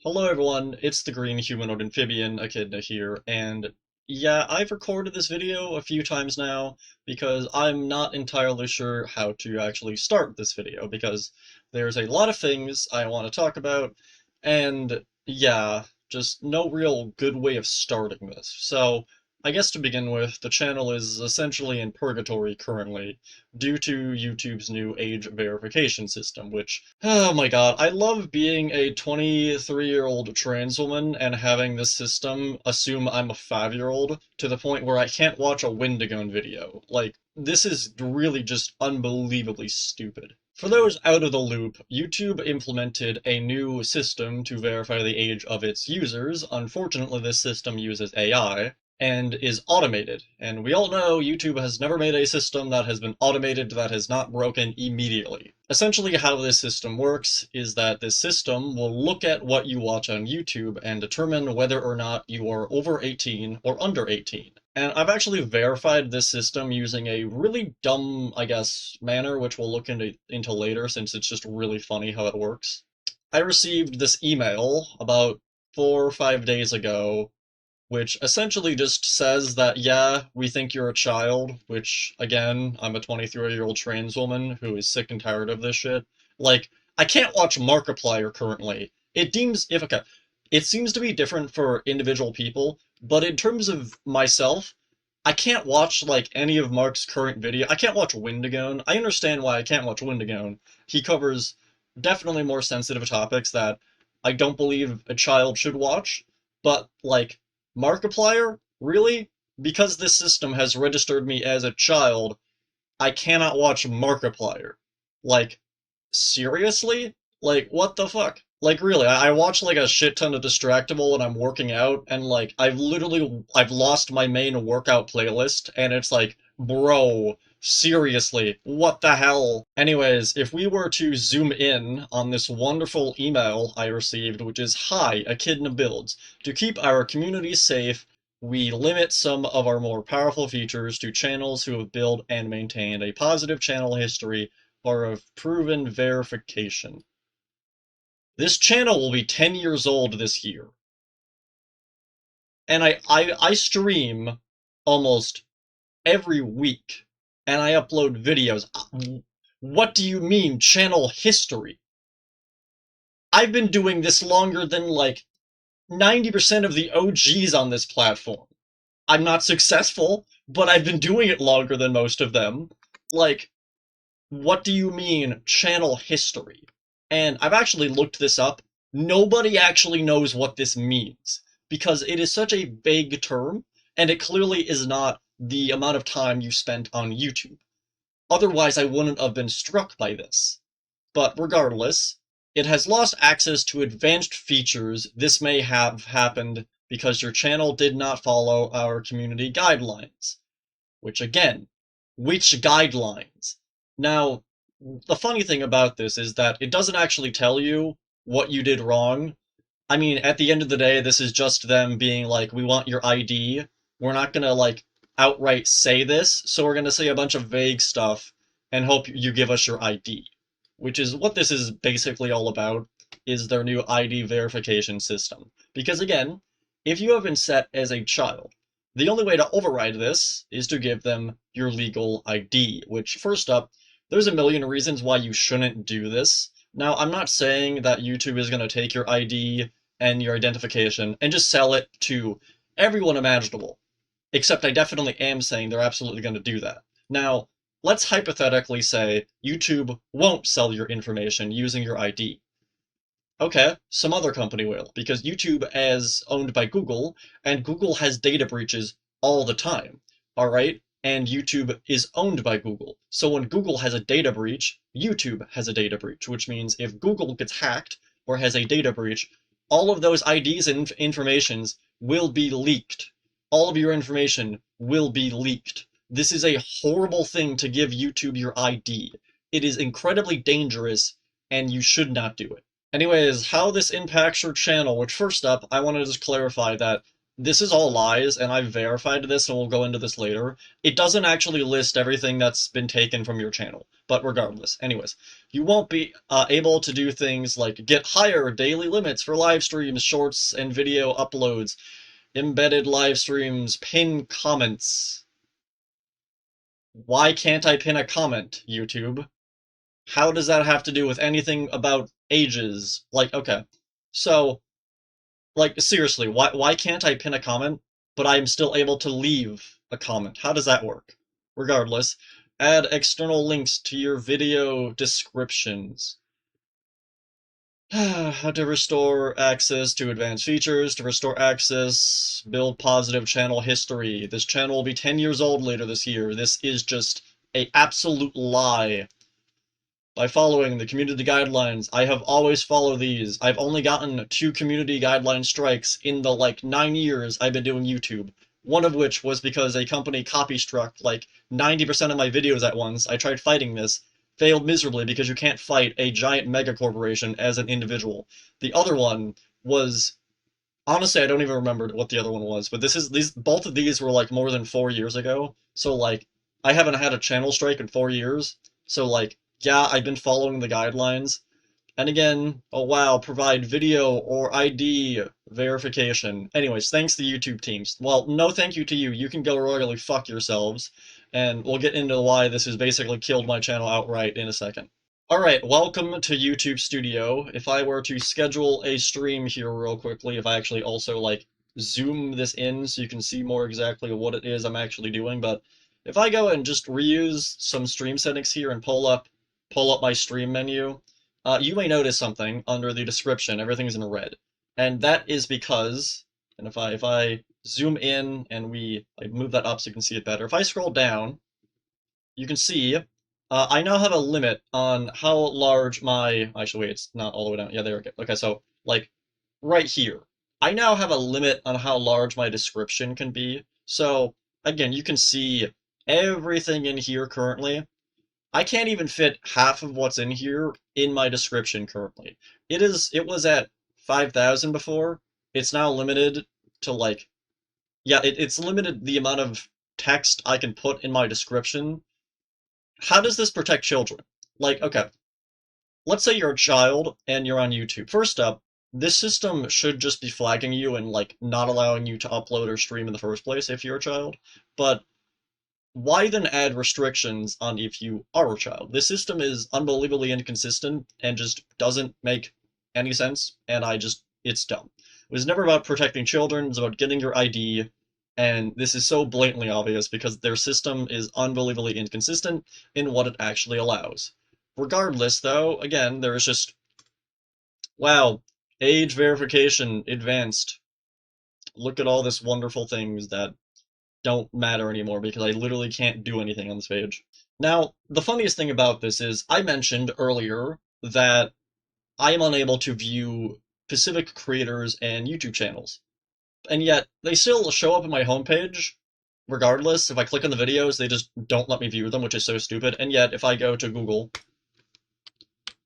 Hello everyone, it's the Green Humanoid Amphibian Echidna here, and yeah, I've recorded this video a few times now because I'm not entirely sure how to actually start this video because there's a lot of things I want to talk about, and yeah, just no real good way of starting this. So, I guess to begin with, the channel is essentially in purgatory currently due to YouTube's new age verification system, which, oh my god, I love being a 23-year-old trans woman and having this system assume I'm a 5-year-old to the point where I can't watch a Wendigo video. Like, this is really just unbelievably stupid. For those out of the loop, YouTube implemented a new system to verify the age of its users. Unfortunately, this system uses AI, and is automated. And we all know YouTube has never made a system that has been automated that has not broken immediately. Essentially, how this system works is that this system will look at what you watch on YouTube and determine whether or not you are over 18 or under 18. And I've actually verified this system using a really dumb, I guess, manner, which we'll look into later since it's just really funny how it works. I received this email about 4 or 5 days ago which essentially just says that, yeah, we think you're a child, which, again, I'm a 23-year-old trans woman who is sick and tired of this shit. Like, I can't watch Markiplier currently. Okay, it seems to be different for individual people, but in terms of myself, I can't watch, like, any of Mark's current video. I can't watch Wendigo. I understand why I can't watch Wendigo. He covers definitely more sensitive topics that I don't believe a child should watch, but, like, Markiplier? Really? Because this system has registered me as a child, I cannot watch Markiplier. Like, seriously? Like, what the fuck? Like, really, I watch like a shit ton of Distractable when I'm working out, and like, I've lost my main workout playlist, and it's like, bro, seriously, what the hell? Anyways, if we were to zoom in on this wonderful email I received, which is, "Hi, Echidna Builds. To keep our community safe, we limit some of our more powerful features to channels who have built and maintained a positive channel history or of proven verification. This channel will be 10 years old this year, and I stream almost every week, and I upload videos. What do you mean, channel history? I've been doing this longer than, like, 90% of the OGs on this platform. I'm not successful, but I've been doing it longer than most of them. Like, what do you mean, channel history? And I've actually looked this up. Nobody actually knows what this means, because it is such a vague term, and it clearly is not the amount of time you spent on YouTube. Otherwise, I wouldn't have been struck by this. But regardless, it has lost access to advanced features. This may have happened because your channel did not follow our community guidelines. Which again, which guidelines? Now, the funny thing about this is that it doesn't actually tell you what you did wrong. I mean, at the end of the day, this is just them being like, we want your ID. We're not gonna, like, outright say this, so we're gonna say a bunch of vague stuff and hope you give us your ID. Which is what this is basically all about, is their new ID verification system. Because again, if you have been set as a child, the only way to override this is to give them your legal ID, which, first up, there's a million reasons why you shouldn't do this. Now, I'm not saying that YouTube is going to take your ID and your identification and just sell it to everyone imaginable. Except I definitely am saying they're absolutely going to do that. Now, let's hypothetically say YouTube won't sell your information using your ID. Okay, some other company will, because YouTube is owned by Google, and Google has data breaches all the time, alright? And YouTube is owned by Google. So when Google has a data breach, YouTube has a data breach, which means if Google gets hacked or has a data breach, all of those IDs and informations will be leaked. All of your information will be leaked. This is a horrible thing to give YouTube your ID. It is incredibly dangerous, and you should not do it. Anyways, how this impacts your channel, which, first up, I want to just clarify that this is all lies, and I've verified this, and we'll go into this later. It doesn't actually list everything that's been taken from your channel, but regardless. Anyways, you won't be able to do things like get higher daily limits for live streams, shorts, and video uploads, embedded live streams, pin comments. Why can't I pin a comment, YouTube? How does that have to do with anything about ages? Like, okay. So, like, seriously, why can't I pin a comment, but I'm still able to leave a comment? How does that work? Regardless, add external links to your video descriptions. How to restore access to advanced features, to restore access, build positive channel history. This channel will be 10 years old later this year. This is just a absolute lie. By following the community guidelines, I have always followed these. I've only gotten 2 community guideline strikes in the, 9 years I've been doing YouTube. One of which was because a company copy struck, 90% of my videos at once. I tried fighting this, failed miserably because you can't fight a giant mega corporation as an individual. The other one was, honestly, I don't even remember what the other one was, but both of these were, more than 4 years ago. So, I haven't had a channel strike in 4 years. So, yeah, I've been following the guidelines. And again, oh wow, provide video or ID verification. Anyways, thanks to YouTube teams. Well, no thank you to you. You can go royally fuck yourselves. And we'll get into why this has basically killed my channel outright in a second. Alright, welcome to YouTube Studio. If I were to schedule a stream here real quickly, if I actually also, zoom this in so you can see more exactly what it is I'm actually doing, but if I go and just reuse some stream settings here and pull up my stream menu, you may notice something under the description. Everything's in red. And that is because, and if I zoom in and I move that up so you can see it better, if I scroll down, you can see I now have a limit on how large my, actually wait, it's not all the way down. Yeah, there we go. Okay, so right here, I now have a limit on how large my description can be. So again, you can see everything in here currently. I can't even fit half of what's in here in my description currently. It was at 5,000 before. It's now limited to yeah, it's limited the amount of text I can put in my description. How does this protect children? Okay, let's say you're a child and you're on YouTube. First up, this system should just be flagging you and not allowing you to upload or stream in the first place if you're a child. But why then add restrictions on if you are a child? This system is unbelievably inconsistent and just doesn't make any sense, and it's dumb. It was never about protecting children, it's about getting your ID, and this is so blatantly obvious because their system is unbelievably inconsistent in what it actually allows. Regardless, though, again, there is just, wow, age verification advanced. Look at all this wonderful things that don't matter anymore because I literally can't do anything on this page. Now, the funniest thing about this is I mentioned earlier that I am unable to view specific creators and YouTube channels, and yet they still show up in my homepage regardless. If I click on the videos, they just don't let me view them, which is so stupid. And yet, if I go to Google,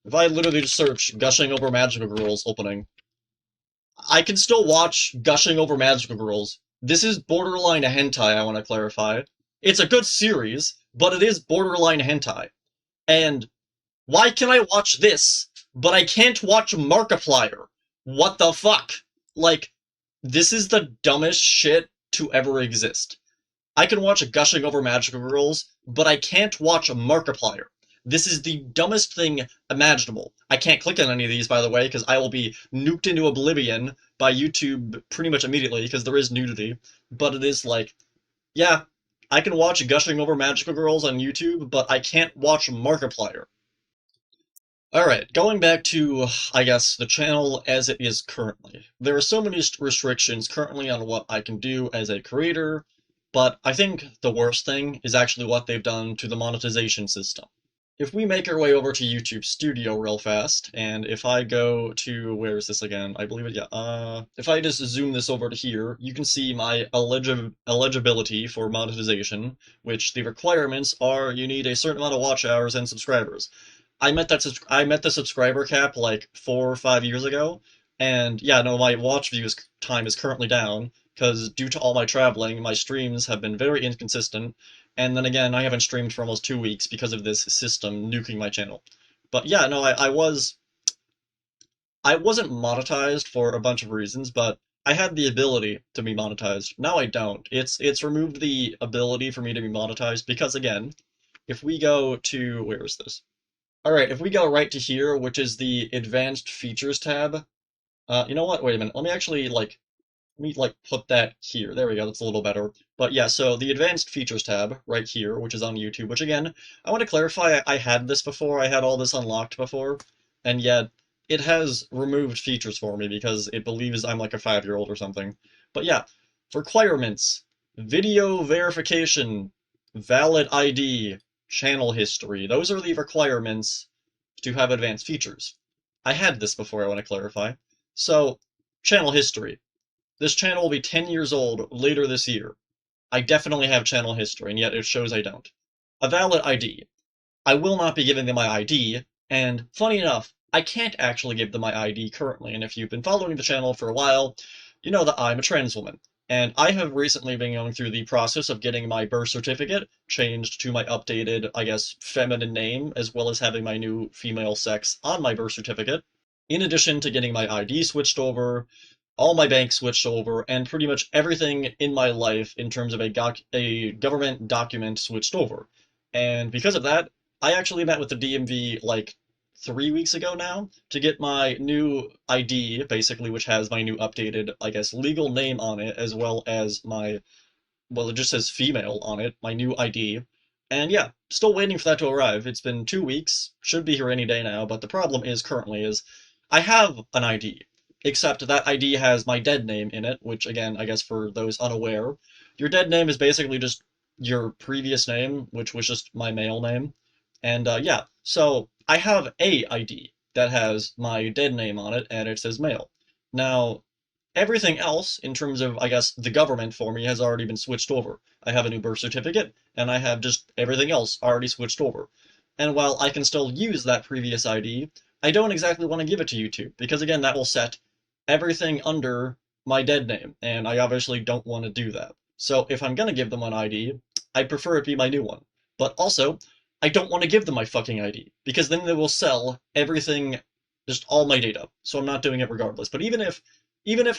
if I literally just search Gushing Over Magical Girls opening, I can still watch Gushing Over Magical Girls. This is borderline hentai, I want to clarify. It's a good series, but it is borderline hentai. And why can I watch this, but I can't watch Markiplier? What the fuck? This is the dumbest shit to ever exist. I can watch Gushing Over Magical Girls, but I can't watch Markiplier. This is the dumbest thing imaginable. I can't click on any of these, by the way, because I will be nuked into oblivion by YouTube pretty much immediately, because there is nudity. But it is yeah, I can watch Gushing Over Magical Girls on YouTube, but I can't watch Markiplier. Alright, going back to, I guess, the channel as it is currently. There are so many restrictions currently on what I can do as a creator, but I think the worst thing is actually what they've done to the monetization system. If we make our way over to YouTube Studio real fast, and if I go to, where is this again? I believe it, yeah, if I just zoom this over to here, you can see my eligibility for monetization, which the requirements are you need a certain amount of watch hours and subscribers. I met the subscriber cap 4 or 5 years ago, And yeah, no, my watch views time is currently down because due to all my traveling, my streams have been very inconsistent. And then again, I haven't streamed for almost 2 weeks because of this system nuking my channel. But yeah, no, I wasn't monetized for a bunch of reasons, but I had the ability to be monetized. Now I don't. It's removed the ability for me to be monetized because again, if we go to where is this? All right, if we go right to here, which is the advanced features tab, you know what? Wait a minute. Let me like put that here. There we go. That's a little better. But yeah, so the advanced features tab right here, which is on YouTube, which again, I want to clarify, I had this before. I had all this unlocked before, and yet it has removed features for me because it believes I'm like a 5-year-old or something. But yeah, requirements, video verification, valid ID, channel history. Those are the requirements to have advanced features. I had this before, I want to clarify. So, channel history. This channel will be 10 years old later this year. I definitely have channel history, and yet it shows I don't. A valid ID. I will not be giving them my ID, and funny enough, I can't actually give them my ID currently, and if you've been following the channel for a while, you know that I'm a trans woman. And I have recently been going through the process of getting my birth certificate changed to my updated, I guess, feminine name, as well as having my new female sex on my birth certificate, in addition to getting my ID switched over, all my banks switched over, and pretty much everything in my life in terms of a government document switched over. And because of that, I actually met with the DMV like 3 weeks ago now to get my new ID, basically, which has my new updated, I guess, legal name on it, as well as my, well, it just says female on it, my new ID. And yeah, still waiting for that to arrive. It's been 2 weeks, should be here any day now, but the problem is currently is I have an ID, except that ID has my dead name in it, which again, I guess for those unaware, your dead name is basically just your previous name, which was just my male name. And yeah, so I have a ID that has my dead name on it, and it says male. Now, everything else, in terms of, I guess, the government for me, has already been switched over. I have a new birth certificate, and I have just everything else already switched over. And while I can still use that previous ID, I don't exactly want to give it to YouTube, because again, that will set everything under my dead name, and I obviously don't want to do that. So if I'm gonna give them an ID, I prefer it be my new one. But also, I don't want to give them my fucking ID, because then they will sell everything, just all my data. So I'm not doing it regardless. But even if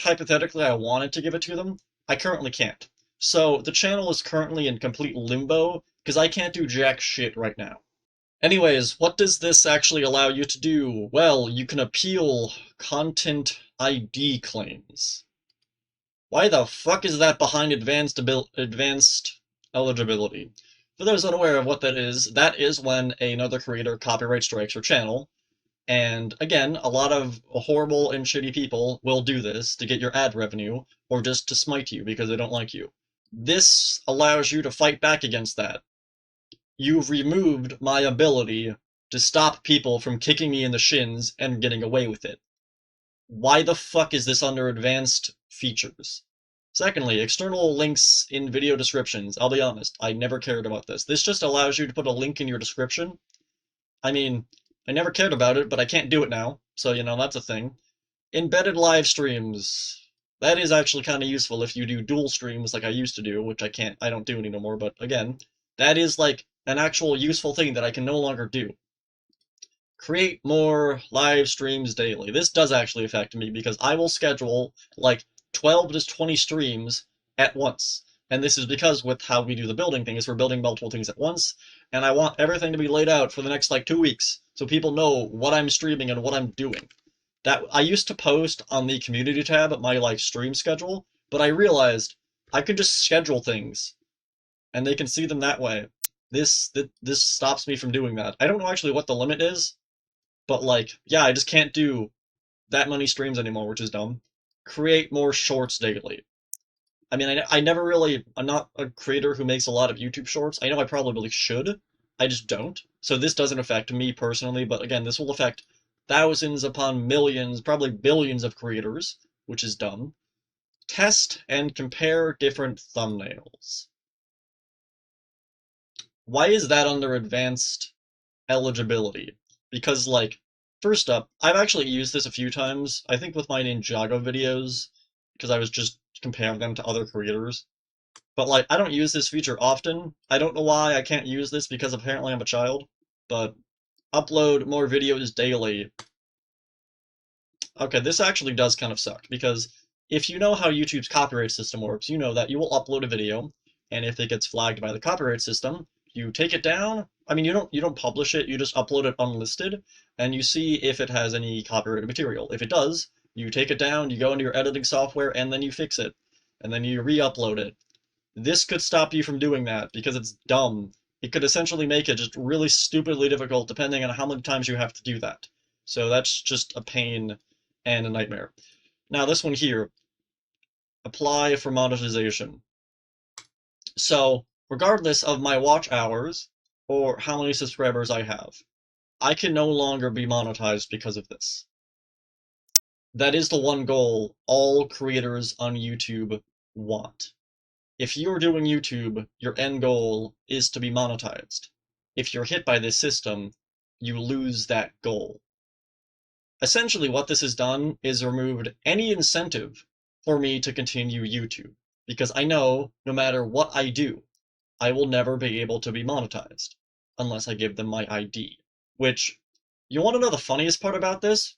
hypothetically I wanted to give it to them, I currently can't. So the channel is currently in complete limbo because I can't do jack shit right now. Anyways, what does this actually allow you to do? Well, you can appeal content ID claims. Why the fuck is that behind advanced eligibility? For those unaware of what that is when another creator copyright strikes your channel, and again, a lot of horrible and shitty people will do this to get your ad revenue or just to smite you because they don't like you. This allows you to fight back against that. You've removed my ability to stop people from kicking me in the shins and getting away with it. Why the fuck is this under advanced features? Secondly, external links in video descriptions. I'll be honest, I never cared about this. This just allows you to put a link in your description. I mean, I never cared about it, but I can't do it now, so you know, that's a thing. Embedded live streams. That is actually kind of useful if you do dual streams like I used to do, which I don't do anymore, but again, that is like an actual useful thing that I can no longer do. Create more live streams daily. This does actually affect me because I will schedule like 12 to 20 streams at once. And this is because with how we do the building thing is we're building multiple things at once, and I want everything to be laid out for the next like 2 weeks so people know what I'm streaming and what I'm doing. That I used to post on the community tab my like stream schedule, but I realized I could just schedule things and they can see them that way. This stops me from doing that. I don't know actually what the limit is, but like, yeah, I just can't do that many streams anymore, which is dumb. Create more shorts daily. I mean, I never really, I'm not a creator who makes a lot of YouTube shorts. I know I probably should, I just don't. So this doesn't affect me personally, but again, this will affect thousands upon millions, probably billions of creators, which is dumb. Test and compare different thumbnails. Why is that under advanced eligibility? Because, like, First up, I've actually used this a few times, I think with my Ninjago videos, because I was just comparing them to other creators. But like, I don't use this feature often. I don't know why I can't use this because apparently I'm a child, but upload more videos daily. Okay, this actually does kind of suck, because if you know how YouTube's copyright system works, you know that you will upload a video, and if it gets flagged by the copyright system, you take it down. I mean, you don't publish it, you just upload it unlisted, and you see if it has any copyrighted material. If it does, you take it down, you go into your editing software, and then you fix it, and then you re-upload it. This could stop you from doing that, because it's dumb. It could essentially make it just really stupidly difficult depending on how many times you have to do that. So that's just a pain and a nightmare. Now this one here, apply for monetization. So regardless of my watch hours or how many subscribers I have, I can no longer be monetized because of this. That is the one goal all creators on YouTube want. If you're doing YouTube, your end goal is to be monetized. If you're hit by this system, you lose that goal. Essentially, what this has done is removed any incentive for me to continue YouTube, because I know no matter what I do, I will never be able to be monetized unless I give them my ID. Which, you want to know the funniest part about this?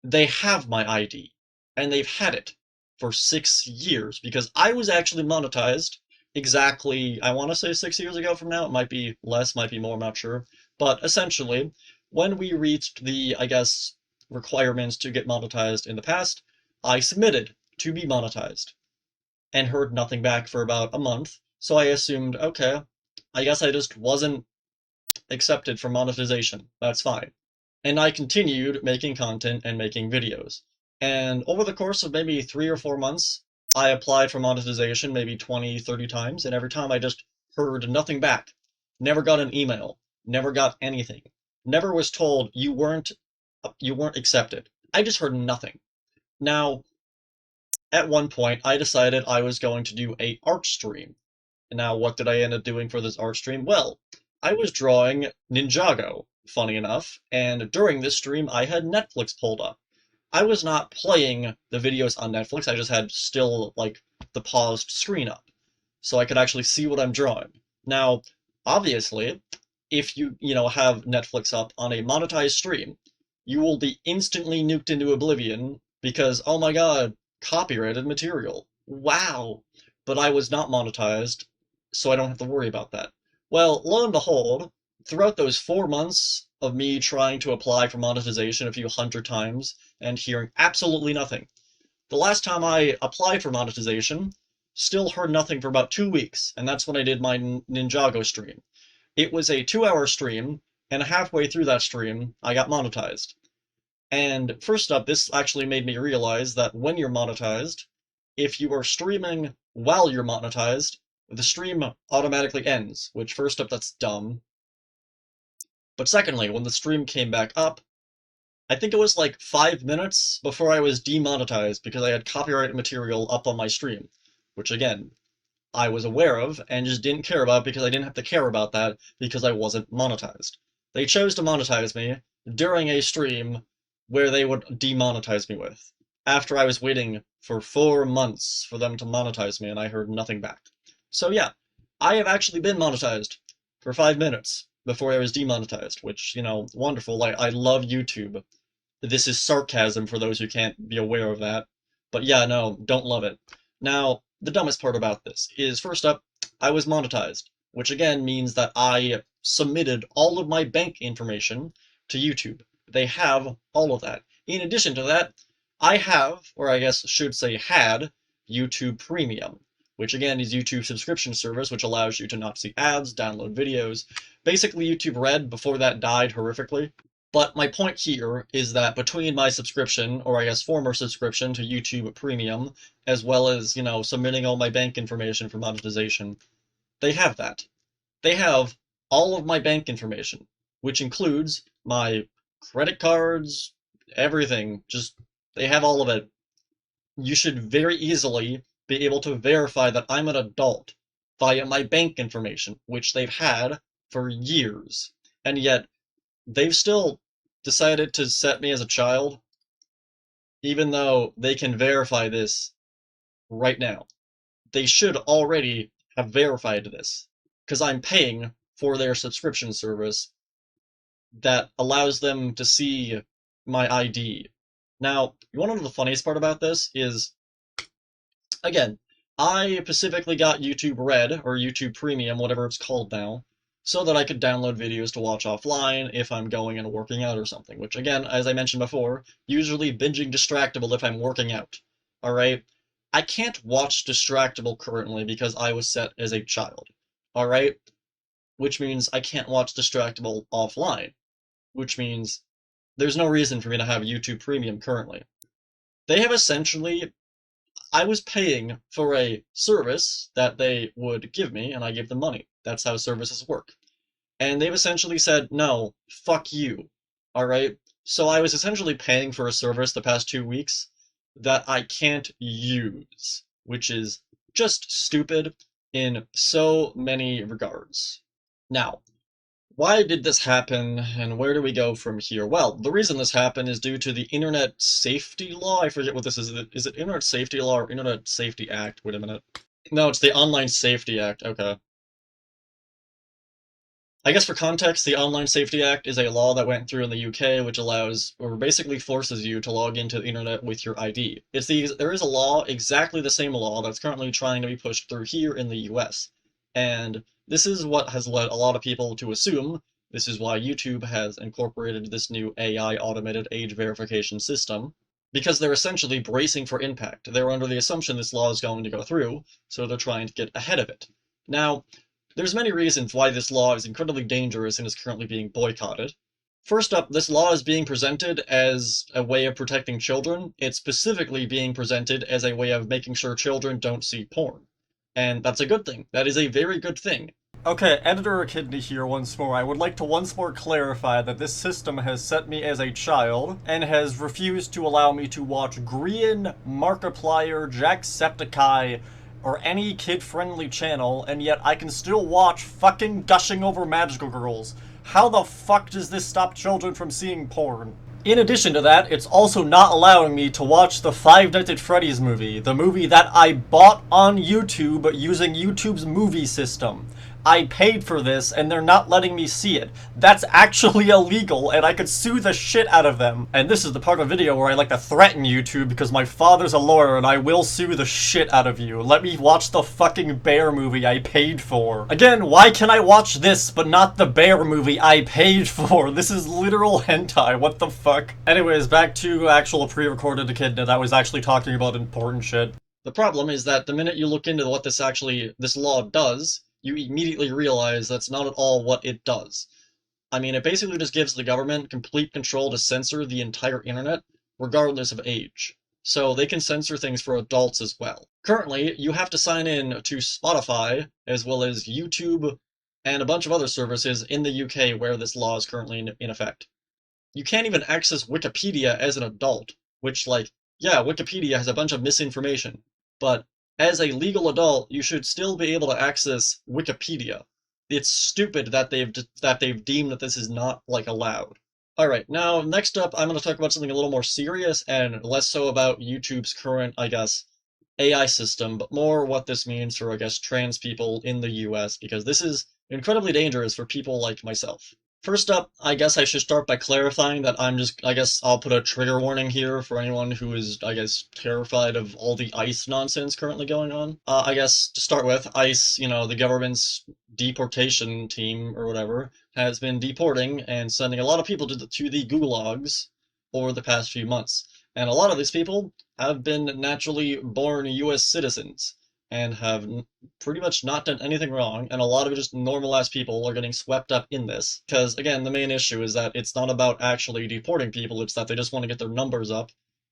They have my ID, and they've had it for 6 years, because I was actually monetized exactly, I want to say 6 years ago from now. It might be less, might be more, I'm not sure. But essentially, when we reached the, I guess, requirements to get monetized in the past, I submitted to be monetized and heard nothing back for about a month. So I assumed, okay, I guess I just wasn't accepted for monetization. That's fine. And I continued making content and making videos. And over the course of maybe 3 or 4 months, I applied for monetization maybe 20, 30 times, and every time I just heard nothing back. Never got an email, never got anything. Never was told you weren't accepted. I just heard nothing. Now, at one point, I decided I was going to do a art stream. Now, what did I end up doing for this art stream? Well, I was drawing Ninjago, funny enough, and during this stream I had Netflix pulled up. I was not playing the videos on Netflix, I just had still, like, the paused screen up, so I could actually see what I'm drawing. Now, obviously, if you have Netflix up on a monetized stream, you will be instantly nuked into oblivion because, oh my god, copyrighted material. Wow! But I was not monetized, so I don't have to worry about that. Well, lo and behold, throughout those 4 months of me trying to apply for monetization a few hundred times and hearing absolutely nothing, the last time I applied for monetization, still heard nothing for about 2 weeks, and that's when I did my Ninjago stream. It was a 2-hour stream, and halfway through that stream, I got monetized. And first up, this actually made me realize that when you're monetized, if you are streaming while you're monetized, the stream automatically ends, which first up, that's dumb. But secondly, when the stream came back up, I think it was like 5 minutes before I was demonetized because I had copyrighted material up on my stream, which again, I was aware of and just didn't care about because I didn't have to care about that because I wasn't monetized. They chose to monetize me during a stream where they would demonetize me with, after I was waiting for 4 months for them to monetize me and I heard nothing back. So yeah, I have actually been monetized for 5 minutes before I was demonetized, which, wonderful. I love YouTube. This is sarcasm for those who can't be aware of that. But yeah, no, don't love it. Now, the dumbest part about this is, first up, I was monetized, which again means that I submitted all of my bank information to YouTube. They have all of that. In addition to that, I have, or I guess should say had, YouTube Premium, which again is YouTube's subscription service, which allows you to not see ads, download videos. Basically YouTube Red before that died horrifically. But my point here is that between my subscription, or I guess former subscription to YouTube Premium, as well as, submitting all my bank information for monetization, they have that. They have all of my bank information, which includes my credit cards, everything. Just, they have all of it. You should very easily be able to verify that I'm an adult via my bank information, which they've had for years. And yet, they've still decided to set me as a child, even though they can verify this right now. They should already have verified this, because I'm paying for their subscription service that allows them to see my ID. Now, you want to know the funniest part about this is, again, I specifically got YouTube Red, or YouTube Premium, whatever it's called now, so that I could download videos to watch offline if I'm going and working out or something, which again, as I mentioned before, usually binging Distractable if I'm working out. Alright? I can't watch Distractable currently because I was set as a child. Alright? Which means I can't watch Distractable offline. Which means there's no reason for me to have YouTube Premium currently. They have essentially, I was paying for a service that they would give me, and I give them money. That's how services work. And they've essentially said, no, fuck you. Alright? So I was essentially paying for a service the past 2 weeks that I can't use, which is just stupid in so many regards. Now, why did this happen, and where do we go from here? Well, the reason this happened is due to the Internet Safety Law. I forget what this is. Is it Internet Safety Law or Internet Safety Act? Wait a minute. No, it's the Online Safety Act. Okay. I guess for context, the Online Safety Act is a law that went through in the UK, which allows, or basically forces you to log into the internet with your ID. There is a law, exactly the same law, that's currently trying to be pushed through here in the US. And this is what has led a lot of people to assume, this is why YouTube has incorporated this new AI automated age verification system, because they're essentially bracing for impact. They're under the assumption this law is going to go through, so they're trying to get ahead of it. Now, there's many reasons why this law is incredibly dangerous and is currently being boycotted. First up, this law is being presented as a way of protecting children. It's specifically being presented as a way of making sure children don't see porn. And that's a good thing. That is a very good thing. Okay, Editor Echidna here once more. I would like to once more clarify that this system has set me as a child, and has refused to allow me to watch Grian, Markiplier, Jacksepticeye, or any kid-friendly channel, and yet I can still watch fucking Gushing Over Magical Girls. How the fuck does this stop children from seeing porn? In addition to that, it's also not allowing me to watch the Five Nights at Freddy's movie, the movie that I bought on YouTube using YouTube's movie system. I paid for this, and they're not letting me see it. That's actually illegal, and I could sue the shit out of them. And this is the part of the video where I like to threaten YouTube because my father's a lawyer and I will sue the shit out of you. Let me watch the fucking Bear movie I paid for. Again, why can I watch this but not the Bear movie I paid for? This is literal hentai, what the fuck? Anyways, back to actual pre-recorded Echidna that was actually talking about important shit. The problem is that the minute you look into what this law does, you immediately realize that's not at all what it does. I mean, it basically just gives the government complete control to censor the entire internet, regardless of age. So they can censor things for adults as well. Currently, you have to sign in to Spotify, as well as YouTube, and a bunch of other services in the UK where this law is currently in effect. You can't even access Wikipedia as an adult, which, like, yeah, Wikipedia has a bunch of misinformation, but as a legal adult, you should still be able to access Wikipedia. It's stupid that they've deemed that this is not, like, allowed. Alright, now, next up, I'm going to talk about something a little more serious, and less so about YouTube's current, I guess, AI system, but more what this means for, I guess, trans people in the US, because this is incredibly dangerous for people like myself. First up, I guess I should start by clarifying that I guess I'll put a trigger warning here for anyone who is, I guess, terrified of all the ICE nonsense currently going on. I guess, to start with, ICE, you know, the government's deportation team, or whatever, has been deporting and sending a lot of people to the gulags over the past few months. And a lot of these people have been naturally born US citizens, and have pretty much not done anything wrong, and a lot of just normal-ass people are getting swept up in this. Because, again, the main issue is that it's not about actually deporting people, it's that they just want to get their numbers up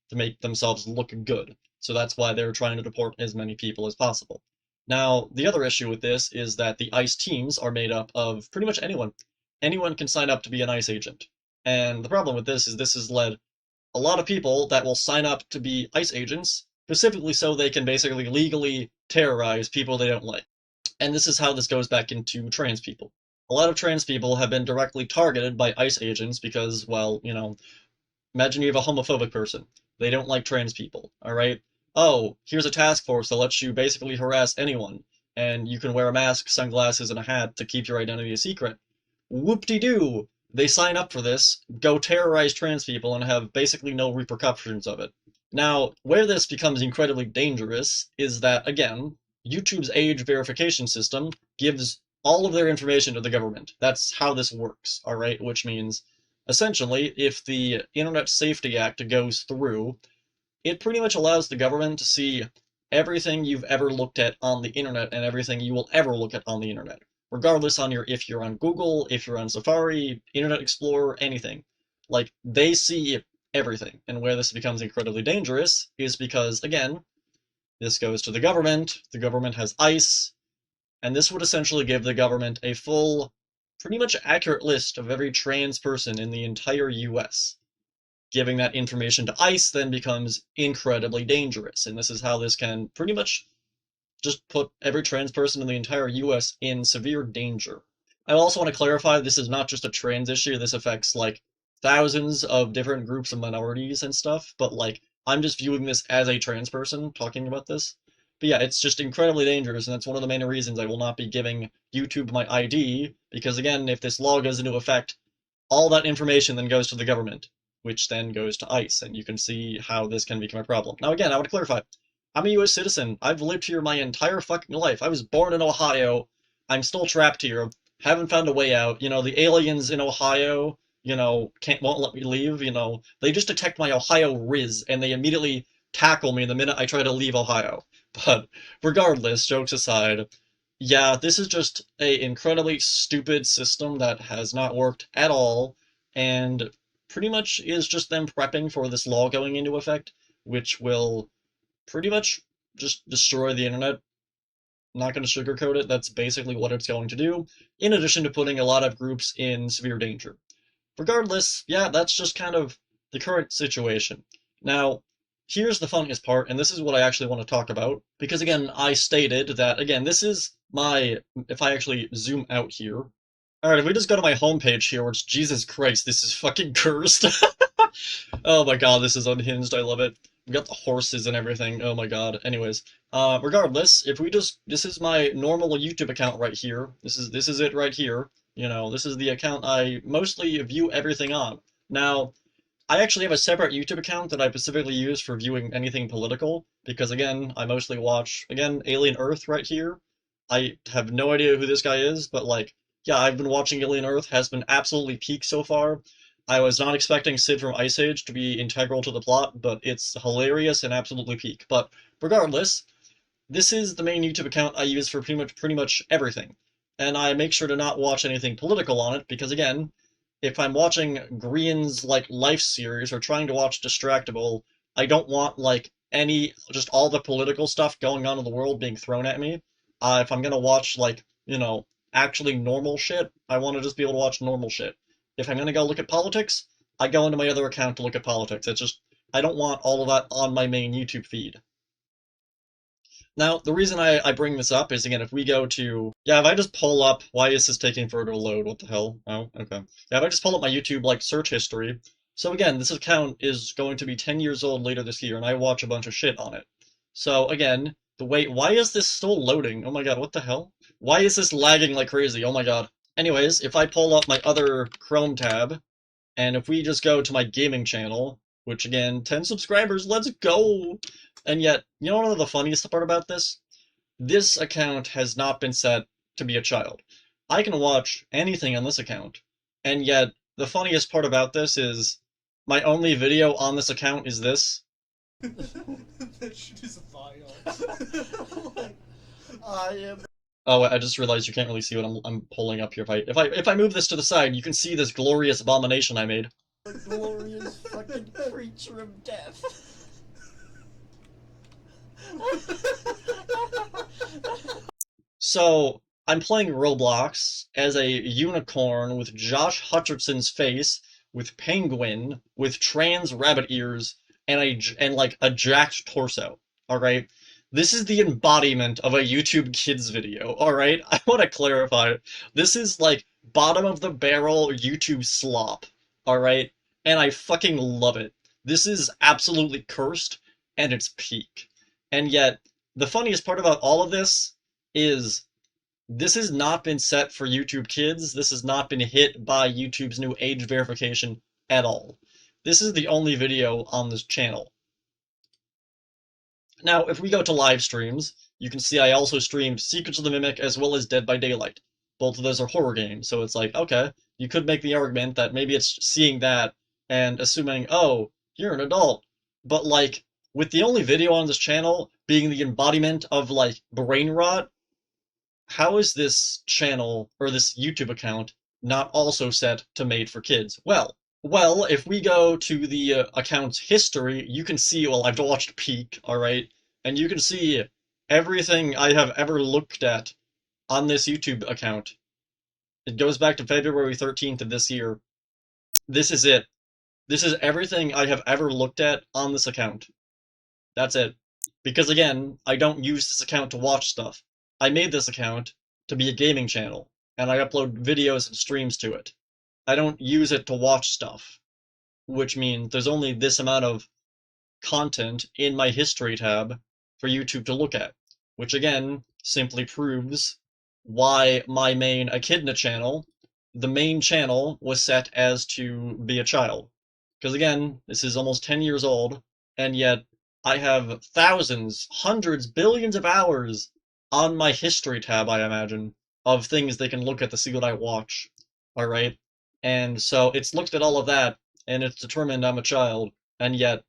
to make themselves look good. So that's why they're trying to deport as many people as possible. Now, the other issue with this is that the ICE teams are made up of pretty much anyone. Anyone can sign up to be an ICE agent. And the problem with this is this has led a lot of people that will sign up to be ICE agents, specifically so they can basically legally terrorize people they don't like. And this is how this goes back into trans people. a lot of trans people have been directly targeted by ICE agents because, well, imagine you have a homophobic person. They don't like trans people, all right? Oh, here's a task force that lets you basically harass anyone, and you can wear a mask, sunglasses, and a hat to keep your identity a secret. Whoop-de-doo! They sign up for this, go terrorize trans people, and have basically no repercussions of it. Now, where this becomes incredibly dangerous is that, again, YouTube's age verification system gives all of their information to the government. That's how this works, alright? Which means, essentially, if the Internet Safety Act goes through, it pretty much allows the government to see everything you've ever looked at on the internet and everything you will ever look at on the internet, regardless on if you're on Google, if you're on Safari, Internet Explorer, anything. Like, they see everything. And where this becomes incredibly dangerous is because, again, this goes to the government has ICE, and this would essentially give the government a full, pretty much accurate list of every trans person in the entire US. Giving that information to ICE then becomes incredibly dangerous, and this is how this can pretty much just put every trans person in the entire US in severe danger. I also want to clarify this is not just a trans issue, this affects like thousands of different groups of minorities and stuff, but like I'm just viewing this as a trans person talking about this. But yeah, it's just incredibly dangerous, and that's one of the main reasons I will not be giving YouTube my ID, because again, if this law goes into effect, all that information then goes to the government, which then goes to ICE, and you can see how this can become a problem. Now again, I want to clarify, I'm a US citizen. I've lived here my entire fucking life. I was born in Ohio. I'm still trapped here. Haven't found a way out. The aliens in Ohio, won't let me leave, They just detect my Ohio Riz, and they immediately tackle me the minute I try to leave Ohio. But regardless, jokes aside, yeah, this is just a incredibly stupid system that has not worked at all, and pretty much is just them prepping for this law going into effect, which will pretty much just destroy the internet. Not going to sugarcoat it, that's basically what it's going to do, in addition to putting a lot of groups in severe danger. Regardless, yeah, that's just kind of the current situation. Now, here's the funniest part, and this is what I actually want to talk about, because again, I stated that, again, this is if I actually zoom out here. Alright, if we just go to my homepage here, which, Jesus Christ, this is fucking cursed. Oh my god, this is unhinged, I love it. We got the horses and everything, oh my god. Anyways, regardless, if we just, this is my normal YouTube account right here. This is it right here. This is the account I mostly view everything on. Now, I actually have a separate YouTube account that I specifically use for viewing anything political, because again, I mostly watch, again, Alien Earth right here. I have no idea who this guy is, but like, yeah, I've been watching Alien Earth, has been absolutely peak so far. I was not expecting Sid from Ice Age to be integral to the plot, but it's hilarious and absolutely peak. But regardless, this is the main YouTube account I use for pretty much everything. And I make sure to not watch anything political on it, because again, if I'm watching Grian's like life series or trying to watch Distractable, I don't want like just all the political stuff going on in the world being thrown at me. If I'm gonna watch like, actually normal shit, I want to just be able to watch normal shit. If I'm gonna go look at politics, I go into my other account to look at politics. It's just, I don't want all of that on my main YouTube feed. Now, the reason I bring this up is, again, if we go to, yeah, if I just pull up, why is this taking forever to load? What the hell? Oh, okay. Yeah, if I just pull up my YouTube, like, search history, so again, this account is going to be 10 years old later this year, and I watch a bunch of shit on it. So, again, why is this still loading? Oh my god, what the hell? Why is this lagging like crazy? Oh my god. Anyways, if I pull up my other Chrome tab, and if we just go to my gaming channel, which again, 10 subscribers, let's go! And yet, you know what the funniest part about this? This account has not been set to be a child. I can watch anything on this account, and yet, the funniest part about this is, my only video on this account is this. That shit is vile. Like, I am. Oh, I just realized you can't really see what I'm pulling up here. If I move this to the side, you can see this glorious abomination I made. The glorious fucking creature of death. So, I'm playing Roblox as a unicorn with Josh Hutcherson's face, with penguin, with trans rabbit ears, and like a jacked torso. Alright? This is the embodiment of a YouTube Kids video, alright? I want to clarify. This is like bottom of the barrel YouTube slop, alright? And I fucking love it. This is absolutely cursed, and it's peak. And yet, the funniest part about all of this is this has not been set for YouTube Kids. This has not been hit by YouTube's new age verification at all. This is the only video on this channel. Now, if we go to live streams, you can see I also streamed Secrets of the Mimic as well as Dead by Daylight. Both of those are horror games, so it's like, okay, you could make the argument that maybe it's seeing that and assuming, oh, you're an adult. But like, with the only video on this channel being the embodiment of like brain rot, how is this channel or this YouTube account not also set to made for kids? Well, if we go to the account's history, you can see, well, I've watched Peak, alright? And you can see everything I have ever looked at on this YouTube account. It goes back to February 13th of this year. This is it. This is everything I have ever looked at on this account. That's it. Because again, I don't use this account to watch stuff. I made this account to be a gaming channel, and I upload videos and streams to it. I don't use it to watch stuff, which means there's only this amount of content in my history tab for YouTube to look at, which again simply proves why my main Echidna channel, the main channel, was set as to be a child. Because again, this is almost 10 years old, and yet I have thousands, hundreds, billions of hours on my history tab, I imagine, of things they can look at to see what I watch. Alright? And so it's looked at all of that, and it's determined I'm a child, and yet,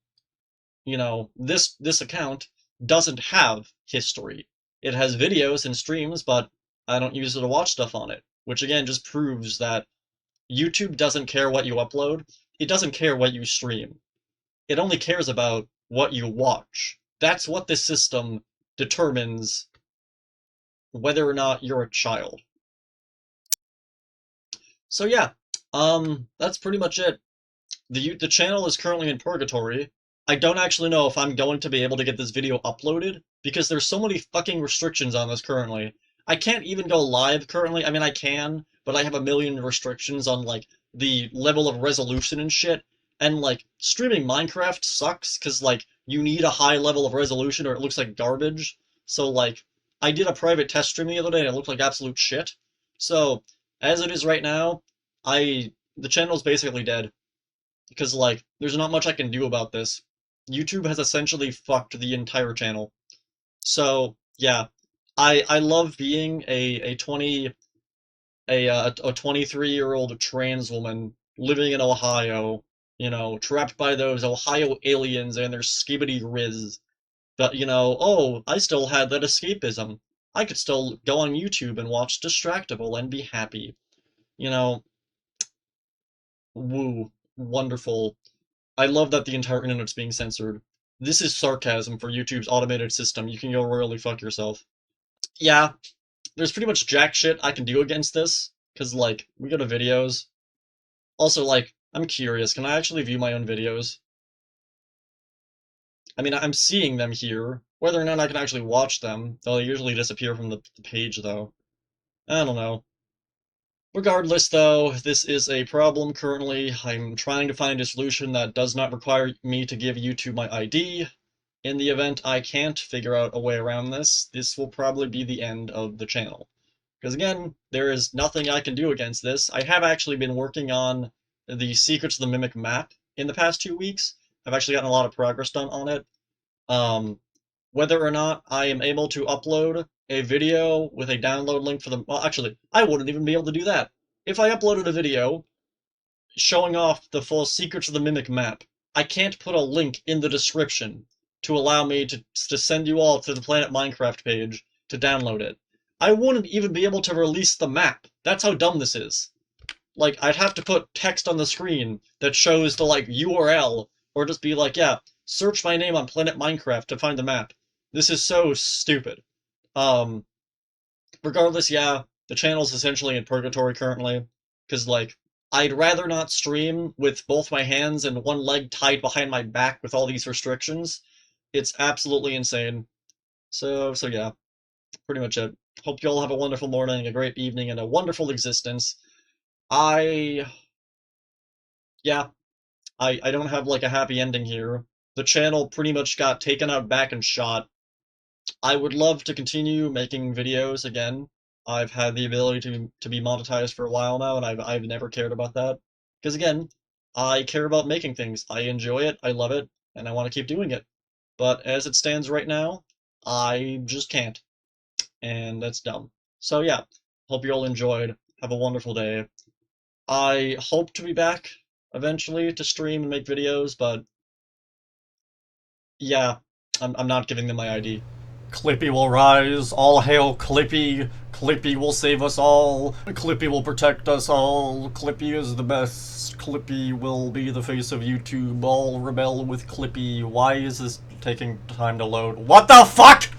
you know, this account doesn't have history. It has videos and streams, but I don't use it to watch stuff on it, which again just proves that YouTube doesn't care what you upload. It doesn't care what you stream. It only cares about what you watch. That's what this system determines whether or not you're a child. So yeah, that's pretty much it. The channel is currently in purgatory. I don't actually know if I'm going to be able to get this video uploaded, because there's so many fucking restrictions on this currently. I can't even go live currently. I mean, I can, but I have a million restrictions on, like, the level of resolution and shit. And, like, streaming Minecraft sucks, because, like, you need a high level of resolution or it looks like garbage. So, like, I did a private test stream the other day and it looked like absolute shit. So, as it is right now, the channel's basically dead because like there's not much I can do about this. YouTube has essentially fucked the entire channel. So yeah, I love being a 23-year-old trans woman living in Ohio, you know, trapped by those Ohio aliens and their skibbity riz. But you know, oh, I still had that escapism. I could still go on YouTube and watch Distractable and be happy. You know, woo, wonderful. I love that the entire internet's being censored. This is sarcasm for YouTube's automated system. You can go royally fuck yourself. Yeah, there's pretty much jack shit I can do against this, because, like, we go to videos. Also, like, I'm curious, can I actually view my own videos? I mean, I'm seeing them here. Whether or not I can actually watch them, they'll usually disappear from the page, though. I don't know. Regardless, though, this is a problem currently. I'm trying to find a solution that does not require me to give YouTube my ID. In the event I can't figure out a way around this, this will probably be the end of the channel. Because again, there is nothing I can do against this. I have actually been working on the Secrets of the Mimic map in the past 2 weeks. I've actually gotten a lot of progress done on it. Um, Whether or not I am able to upload a video with a download link for the... Well, actually, I wouldn't even be able to do that. If I uploaded a video showing off the full Secrets of the Mimic map, I can't put a link in the description to allow me to send you all to the Planet Minecraft page to download it. I wouldn't even be able to release the map. That's how dumb this is. Like, I'd have to put text on the screen that shows the, like, URL, or just be like, yeah, search my name on Planet Minecraft to find the map. This is so stupid. Um, Regardless, yeah, the channel's essentially in purgatory currently, because, like, I'd rather not stream with both my hands and one leg tied behind my back with all these restrictions. It's absolutely insane. So yeah, pretty much it. Hope you all have a wonderful morning, a great evening, and a wonderful existence. I, yeah, I don't have like a happy ending here. The channel pretty much got taken out back and shot. I would love to continue making videos again. I've had the ability to be monetized for a while now, and I've never cared about that. Because again, I care about making things. I enjoy it, I love it, and I want to keep doing it. But as it stands right now, I just can't, and that's dumb. So yeah, hope you all enjoyed. Have a wonderful day. I hope to be back eventually to stream and make videos, but yeah, I'm not giving them my ID. Clippy will rise, all hail Clippy. Clippy will save us all. Clippy will protect us all. Clippy is the best. Clippy will be the face of YouTube. All rebel with Clippy. Why is this taking time to load? What the fuck?!